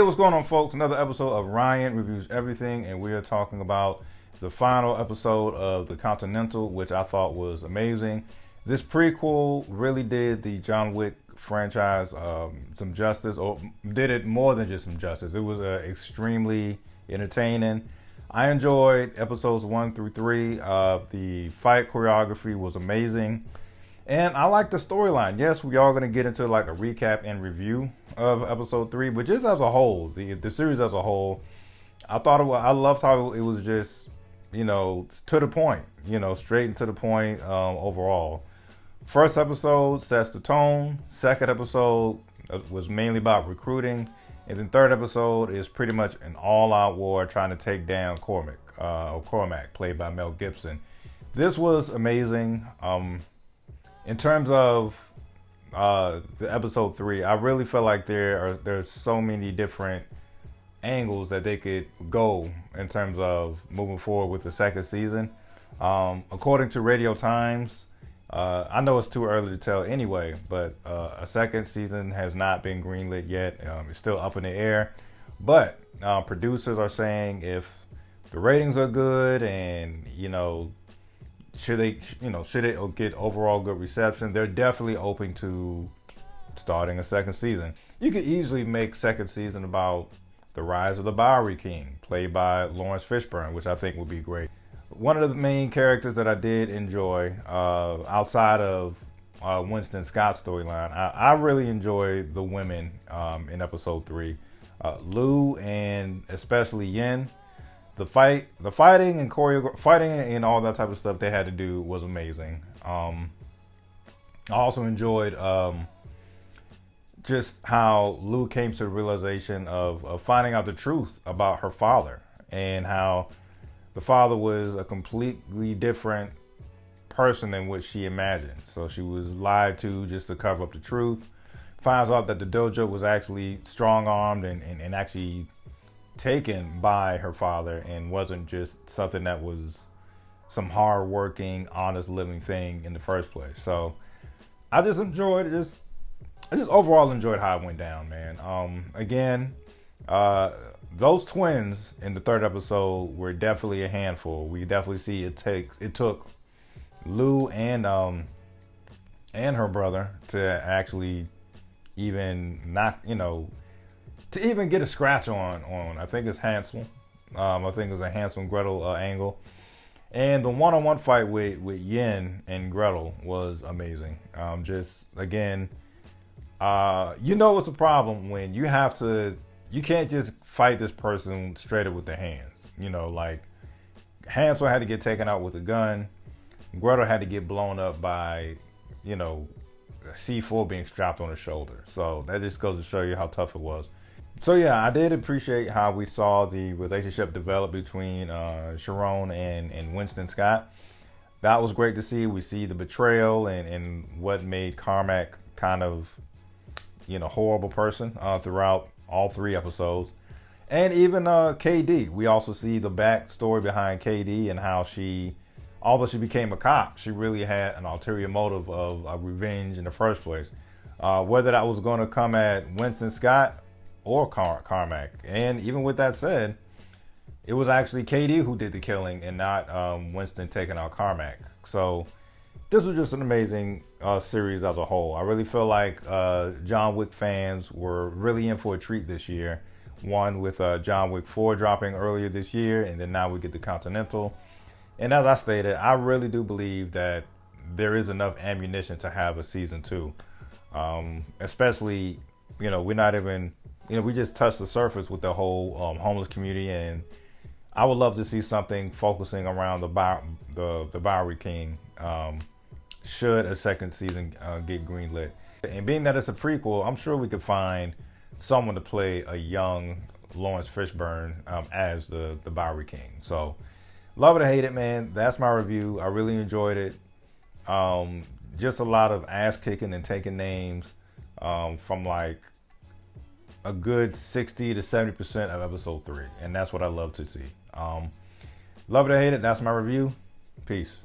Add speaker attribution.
Speaker 1: what's going on, folks? Another episode of Ryan Reviews Everything, and we are talking about the final episode of the Continental, which I thought was amazing. This prequel really did the John Wick franchise some justice, or did it more than just some justice. It was extremely entertaining. I enjoyed episodes 1 through 3. The fight choreography was amazing. And I like the storyline. Yes, we are going to get into like a recap and review of episode 3, but just as a whole, the series as a whole, I loved how it was just, to the point, straight and to the point overall. First episode sets the tone. Second episode was mainly about recruiting. And then third episode is pretty much an all-out war trying to take down Cormac, played by Mel Gibson. This was amazing. In terms of the episode 3, I really feel like there's so many different angles that they could go in terms of moving forward with the second season. According to Radio Times, I know it's too early to tell anyway, but a second season has not been greenlit yet. It's still up in the air. But producers are saying if the ratings are good and, should it get overall good reception, they're definitely open to starting a second season. You could easily make second season about the rise of the Bowery King, played by Lawrence Fishburne, which I think would be great. One of the main characters that I did enjoy, outside of Winston Scott's storyline, I really enjoyed the women in episode 3. Lou and especially Yin. The fighting and all that type of stuff they had to do was amazing. I also enjoyed just how Lou came to the realization of finding out the truth about her father, and how the father was a completely different person than what she imagined. So she was lied to just to cover up the truth. Finds out that the dojo was actually strong-armed and actually taken by her father, and wasn't just something that was some hard-working, honest living thing in the first place. So I just overall enjoyed how it went down, man. Those twins in the third episode were definitely a handful. We definitely see it took Lou and her brother to actually even to even get a scratch on I think it's Hansel. I think it was a Hansel and Gretel angle. And the one-on-one fight with Yin and Gretel was amazing. It's a problem when you can't just fight this person straight up with the hands. Like Hansel had to get taken out with a gun. Gretel had to get blown up by, C4 being strapped on her shoulder. So that just goes to show you how tough it was. So yeah, I did appreciate how we saw the relationship develop between Sharon and Winston Scott. That was great to see. We see the betrayal and what made Cormac kind of, horrible person throughout all 3 episodes. And even KD. We also see the backstory behind KD and how although she became a cop, she really had an ulterior motive of revenge in the first place. Whether that was going to come at Winston Scott or Cormac. And even with that said, it was actually KD who did the killing and not Winston taking out Cormac. So this was just an amazing series as a whole. I really feel like John Wick fans were really in for a treat this year. One with John Wick 4 dropping earlier this year, and then now we get the Continental. And as I stated, I really do believe that there is enough ammunition to have a season 2. Especially, we're not even, we just touched the surface with the whole homeless community, and I would love to see something focusing around the Bowery King. Should a second season get greenlit. And being that it's a prequel, I'm sure we could find someone to play a young Lawrence Fishburne as the Bowery King. So, love it or hate it, man. That's my review. I really enjoyed it. Just a lot of ass kicking and taking names from like a good 60 to 70% of episode 3. And that's what I love to see. Love it or hate it. That's my review. Peace.